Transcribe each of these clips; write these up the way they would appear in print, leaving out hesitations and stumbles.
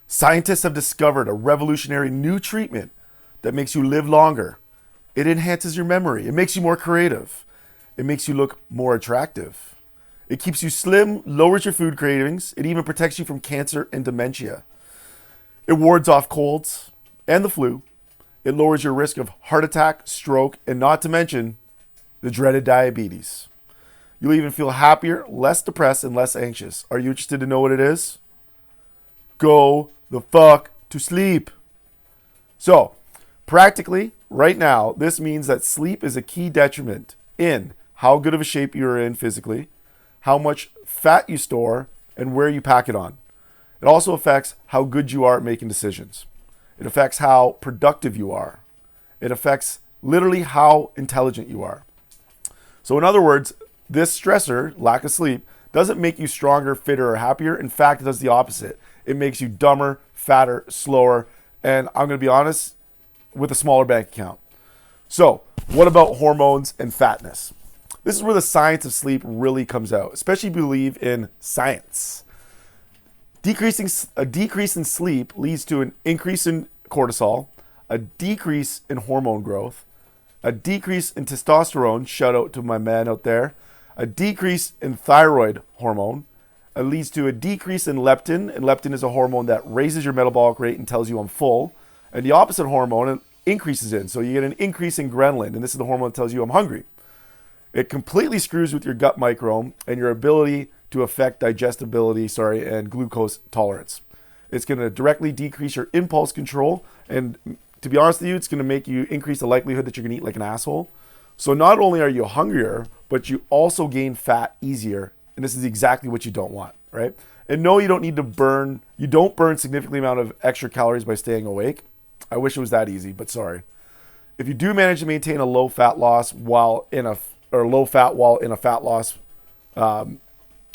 Scientists have discovered a revolutionary new treatment that makes you live longer. It enhances your memory. It makes you more creative. It makes you look more attractive. It keeps you slim, lowers your food cravings. It even protects you from cancer and dementia. It wards off colds and the flu. It lowers your risk of heart attack, stroke, and not to mention the dreaded diabetes. You'll even feel happier, less depressed, and less anxious. Are you interested to know what it is? Go the fuck to sleep. So, practically, right now, this means that sleep is a key detriment in how good of a shape you're in physically, how much fat you store, and where you pack it on. It also affects how good you are at making decisions. It affects how productive you are. It affects literally how intelligent you are. So in other words, this stressor, lack of sleep, doesn't make you stronger, fitter, or happier. In fact, it does the opposite. It makes you dumber, fatter, slower, and I'm going to be honest, with a smaller bank account. So what about hormones and fatness? This is where the science of sleep really comes out, especially if you believe in science. A decrease in sleep leads to an increase in cortisol, a decrease in hormone growth, a decrease in testosterone, shout out to my man out there, a decrease in thyroid hormone. It leads to a decrease in leptin, and leptin is a hormone that raises your metabolic rate and tells you I'm full. And the opposite hormone increases in, so you get an increase in ghrelin, and this is the hormone that tells you I'm hungry. It completely screws with your gut microbiome and your ability to affect digestibility, and glucose tolerance. It's going to directly decrease your impulse control, and to be honest with you, it's going to make you increase the likelihood that you're going to eat like an asshole. So not only are you hungrier, but you also gain fat easier, and this is exactly what you don't want, right? And no, you don't need to burn, you don't burn significantly amount of extra calories by staying awake. I wish it was that easy, but sorry. If you do manage to maintain a low fat loss while in a fat loss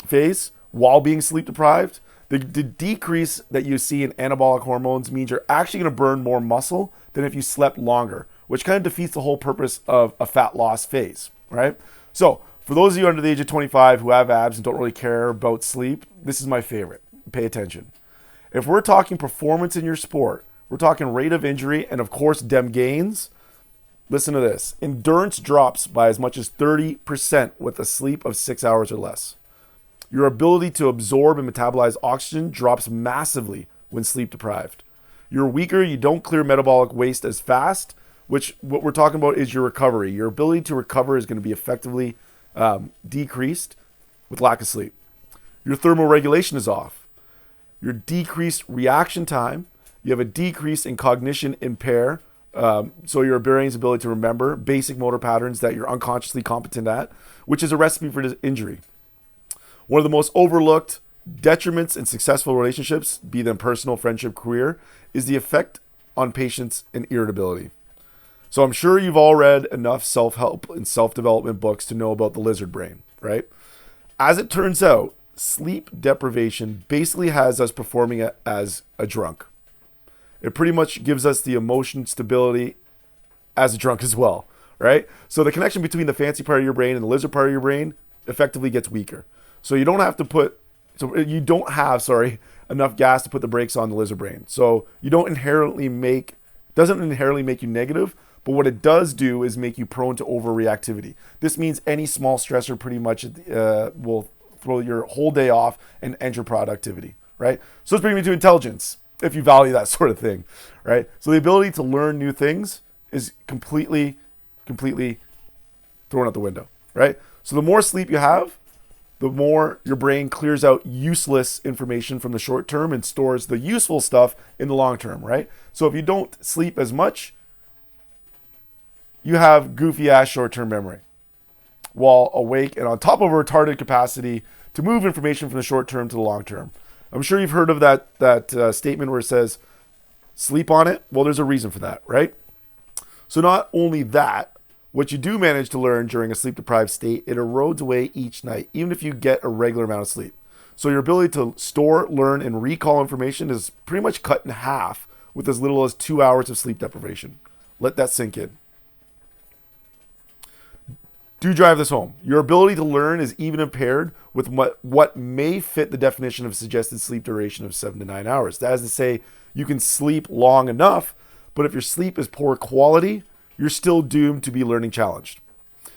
phase, while being sleep deprived, the decrease that you see in anabolic hormones means you're actually going to burn more muscle than if you slept longer, which kind of defeats the whole purpose of a fat loss phase, right? So for those of you under the age of 25 who have abs and don't really care about sleep, this is my favorite. Pay attention. If we're talking performance in your sport, we're talking rate of injury, and of course, dem gains. Listen to this. Endurance drops by as much as 30% with a sleep of 6 hours or less. Your ability to absorb and metabolize oxygen drops massively when sleep deprived. You're weaker, you don't clear metabolic waste as fast, which what we're talking about is your recovery. Your ability to recover is going to be effectively decreased with lack of sleep. Your thermoregulation is off. Your decreased reaction time. You have a decrease in cognition impair. So your brain's ability to remember basic motor patterns that you're unconsciously competent at, which is a recipe for injury. One of the most overlooked detriments in successful relationships, be them personal, friendship, career, is the effect on patience and irritability. So I'm sure you've all read enough self-help and self-development books to know about the lizard brain, right? As it turns out, sleep deprivation basically has us performing as a drunk. It pretty much gives us the emotion stability as a drunk as well, right? So the connection between the fancy part of your brain and the lizard part of your brain effectively gets weaker. So you don't have enough gas to put the brakes on the lizard brain. So you doesn't inherently make you negative, but what it does do is make you prone to overreactivity. This means any small stressor pretty much will throw your whole day off and end your productivity, right? So let's bring me to intelligence, if you value that sort of thing, right? So the ability to learn new things is completely thrown out the window, right? So the more sleep you have, the more your brain clears out useless information from the short term and stores the useful stuff in the long term, right? So if you don't sleep as much, you have goofy ass short-term memory while awake and on top of a retarded capacity to move information from the short term to the long term. I'm sure you've heard of that statement where it says, sleep on it. Well, there's a reason for that, right? So not only that, what you do manage to learn during a sleep-deprived state, it erodes away each night, even if you get a regular amount of sleep. So your ability to store, learn, and recall information is pretty much cut in half with as little as 2 hours of sleep deprivation. Let that sink in. Do drive this home. Your ability to learn is even impaired with what may fit the definition of suggested sleep duration of 7 to 9 hours. That is to say, you can sleep long enough, but if your sleep is poor quality, you're still doomed to be learning challenged.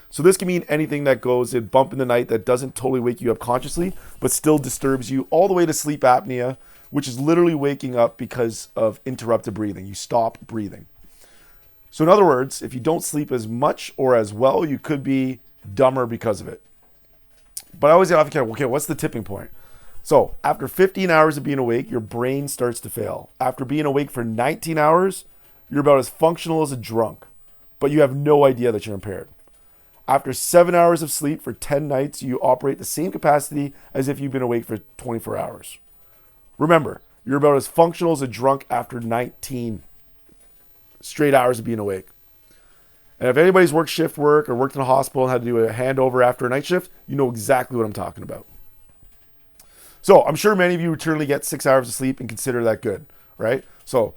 So this can mean anything that goes in bump in the night that doesn't totally wake you up consciously, but still disturbs you, all the way to sleep apnea, which is literally waking up because of interrupted breathing. You stop breathing. So in other words, if you don't sleep as much or as well, you could be dumber because of it. But I always have to okay, what's the tipping point? So after 15 hours of being awake, your brain starts to fail. After being awake for 19 hours, you're about as functional as a drunk, but you have no idea that you're impaired. After 7 hours of sleep for 10 nights, you operate the same capacity as if you've been awake for 24 hours. Remember, you're about as functional as a drunk after 19 straight hours of being awake. And if anybody's worked shift work or worked in a hospital and had to do a handover after a night shift, you know exactly what I'm talking about. So I'm sure many of you routinely get 6 hours of sleep and consider that good, right? So,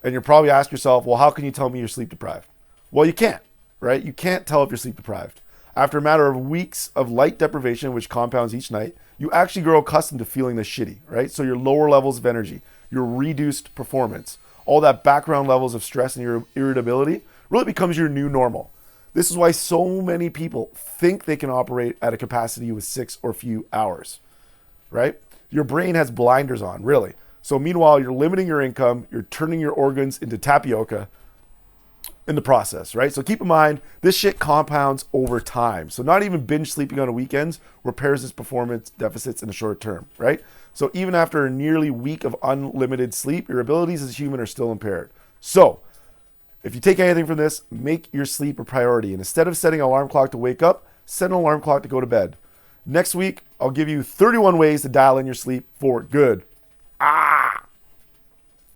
and you're probably asking yourself, well, how can you tell me you're sleep deprived? Well, you can't, right? You can't tell if you're sleep deprived. After a matter of weeks of light deprivation, which compounds each night, you actually grow accustomed to feeling this shitty, right? So your lower levels of energy, your reduced performance, all that background levels of stress and your irritability really becomes your new normal. This is why so many people think they can operate at a capacity with 6 or few hours, right? Your brain has blinders on, really. So meanwhile, you're limiting your income, you're turning your organs into tapioca in the process, right? So keep in mind, this shit compounds over time. So not even binge sleeping on the weekends repairs its performance deficits in the short term, right? So even after a nearly week of unlimited sleep, your abilities as a human are still impaired. So if you take anything from this, make your sleep a priority. And instead of setting an alarm clock to wake up, set an alarm clock to go to bed. Next week, I'll give you 31 ways to dial in your sleep for good.